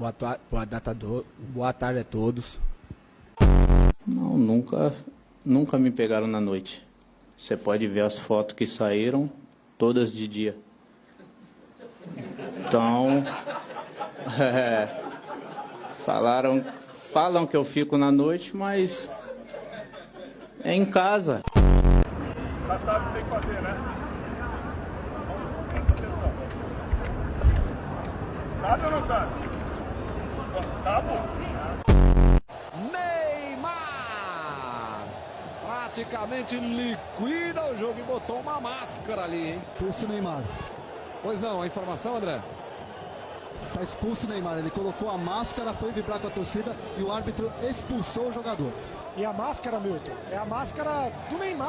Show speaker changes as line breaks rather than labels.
Boa tarde a todos.
Não, nunca me pegaram na noite. Você pode ver as fotos que saíram, todas de dia. Então, falam que eu fico na noite, mas é em casa.
Já sabe o que tem que fazer, né? Sabe ou não sabe? Sabe?
Neymar! Praticamente liquida o jogo e botou uma máscara ali, hein?
Expulso o Neymar.
Pois não, a informação, André?
Tá expulso o Neymar. Ele colocou a máscara, foi vibrar com a torcida e o árbitro expulsou o jogador.
E a máscara, Milton, é a máscara do Neymar.